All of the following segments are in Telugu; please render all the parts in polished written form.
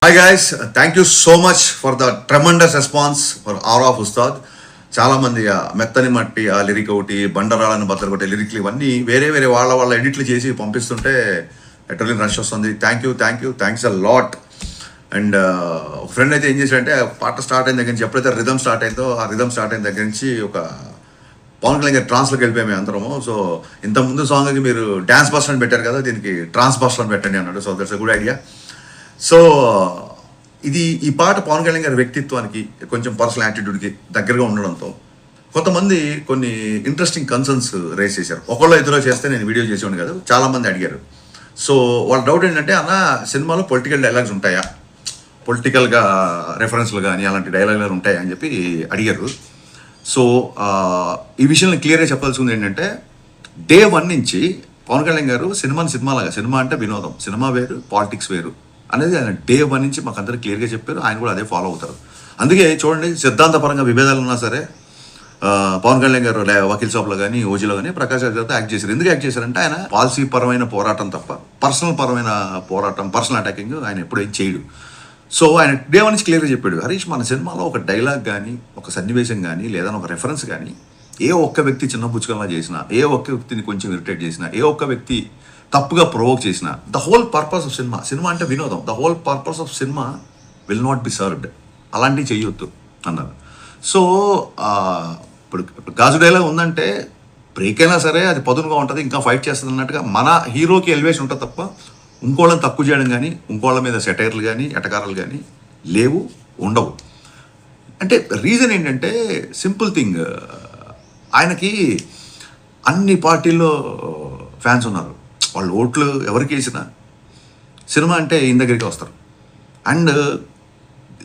Hi guys, thank you so much for the tremendous response for our of Ustaad. చాలామంది మెత్తని మట్టి ఆ లిరిక్ ఒకటి, బండరాళ్ళని బద్దలు కొట్టే లిరిక్లు ఇవన్నీ వేరే వేరే వాళ్ళ ఎడిట్లు చేసి పంపిస్తుంటే ఎటర్లీ రష్ వస్తుంది. Thanks a lot. అండ్ ఒక ఫ్రెండ్ అయితే ఏం చేశాడంటే పాట స్టార్ట్ అయిన దగ్గర నుంచి ఎప్పుడైతే రిథమ్ స్టార్ట్ అయిందో ఆ రిథమ్ స్టార్ట్ అయిన దగ్గర నుంచి ఒక పవన్ కళ్యాణ్ గారి ట్రాన్స్లోకి వెళ్ళిపోయాము అందరము. సో ఇంతకుముందు సాంగ్కి మీరు డ్యాన్స్ బస్టర్ అని పెట్టారు కదా, దీనికి ట్రాన్స్ బస్టర్ అని పెట్టండి అన్నాడు. So that's a good idea. So ఈ పాట పవన్ కళ్యాణ్ గారి వ్యక్తిత్వానికి కొంచెం పర్సనల్ యాటిట్యూడ్కి దగ్గరగా ఉండడంతో కొంతమంది కొన్ని ఇంట్రెస్టింగ్ కన్సర్న్స్ రేస్ చేశారు. ఒకళ్ళు ఇద్దరు చేస్తే నేను వీడియో చేసేవాడిని కాదు, చాలామంది అడిగారు. సో వాళ్ళ డౌట్ ఏంటంటే, అన్న సినిమాలో పొలిటికల్ డైలాగ్స్ ఉంటాయా, పొలిటికల్గా రెఫరెన్స్లు కానీ అలాంటి డైలాగులు ఉంటాయా అని చెప్పి అడిగారు. సో ఈ విషయంలో క్లియర్గా చెప్పాల్సింది ఏంటంటే, డే 1 నుంచి పవన్ కళ్యాణ్ గారు సినిమాలాగా, సినిమా అంటే వినోదం, సినిమా వేరు పాలిటిక్స్ వేరు అనేది ఆయన డే 1 నుంచి మాకు అందరూ క్లియర్గా చెప్పారు. ఆయన కూడా అదే ఫాలో అవుతారు. అందుకే చూడండి, సిద్ధాంతపరంగా విభేదాలు ఉన్నా సరే పవన్ కళ్యాణ్ గారు వకీల్ షాప్లో కానీ ఓజీలో కానీ ప్రకాష్ రాజ్ గారితో యాక్ట్ చేశారు. ఎందుకు యాక్ట్ చేశారంటే ఆయన పాలసీ పరమైన పోరాటం తప్ప పర్సనల్ పరమైన పోరాటం, పర్సనల్ అటాకింగ్ ఆయన ఎప్పుడు ఏం చేయడు. సో ఆయన డే 1 నుంచి క్లియర్గా చెప్పాడు, హరీష్ మన సినిమాలో ఒక డైలాగ్ కానీ, ఒక సన్నివేశం కానీ, లేదా ఒక రెఫరెన్స్ కానీ ఏ ఒక్క వ్యక్తి చిన్న పుచ్చుకల్లా చేసినా, ఏ ఒక్క వ్యక్తిని కొంచెం ఇరిటేట్ చేసినా, ఏ ఒక్క వ్యక్తి తప్పుగా ప్రొవోక్ చేసిన, the whole purpose of cinema అంటే వినోదం, the whole purpose of cinema will not be served, అలాంటివి చేయొద్దు అన్నారు. సో ఇప్పుడు గాజు డైలాగ్ ఉందంటే బ్రేక్ అయినా సరే అది పదునుగా ఉంటుంది, ఇంకా ఫైట్ చేస్తుంది అన్నట్టుగా మన హీరోకి ఎలివేషన్ ఉంటుంది తప్ప ఇంకోళ్ళని తక్కువ చేయడం కానీ, ఇంకోళ్ళ మీద సెటైర్లు కానీ, ఎటకారాలు కానీ లేవు, ఉండవు. అంటే రీజన్ ఏంటంటే సింపుల్ థింగ్, ఆయనకి అన్ని పార్టీల్లో ఫ్యాన్స్ ఉన్నారు. వాళ్ళు ఓట్లు ఎవరికి వేసినా సినిమా అంటే ఈయన దగ్గరికి వస్తారు. అండ్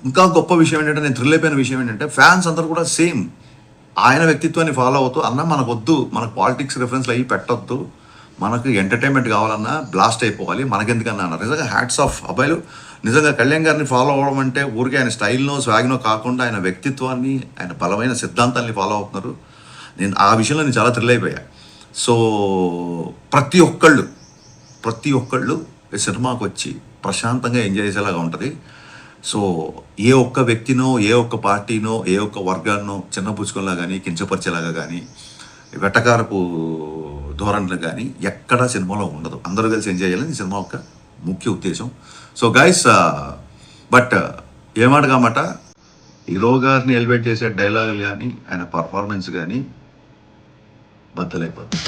ఇంకా గొప్ప విషయం ఏంటంటే, నేను థ్రిల్ అయిపోయిన విషయం ఏంటంటే, ఫ్యాన్స్ అందరూ కూడా సేమ్ ఆయన వ్యక్తిత్వాన్ని ఫాలో అవుతూ, అన్న మనకు వద్దు, మనకు పాలిటిక్స్ రిఫరెన్స్లు అవి పెట్టొద్దు, మనకు ఎంటర్టైన్మెంట్ కావాలన్నా బ్లాస్ట్ అయిపోవాలి, మనకెందుకన్నా అన్నారు. నిజంగా హ్యాట్స్ ఆఫ్ అబ్బాయిలు. నిజంగా కళ్యాణ్ గారిని ఫాలో అవ్వడం అంటే ఊరికే ఆయన స్టైల్నో స్వాగ్నో కాకుండా ఆయన వ్యక్తిత్వాన్ని, ఆయన బలమైన సిద్ధాంతాన్ని ఫాలో అవుతున్నారు. నేను ఆ విషయంలో నేను చాలా థ్రిల్ అయిపోయా. సో ప్రతి ఒక్కళ్ళు సినిమాకి వచ్చి ప్రశాంతంగా ఎంజాయ్ చేసేలాగా ఉంటుంది. సో ఏ ఒక్క వ్యక్తినో, ఏ ఒక్క పార్టీనో, ఏ ఒక్క వర్గాన్నో చిన్నపుచ్చుకోలా కానీ, కించపరిచేలాగా కానీ, వెటకారపు ధోరణులు కానీ ఎక్కడా సినిమాలో ఉండదు. అందరూ కలిసి ఎంజాయ్ చేయాలని సినిమా యొక్క ముఖ్య ఉద్దేశం. సో గైస్, బట్ ఏమాట కామాట హీరో గారిని ఎలివేట్ చేసే డైలాగులు కానీ, ఆయన పర్ఫార్మెన్స్ కానీ బద్దలైపోతుంది.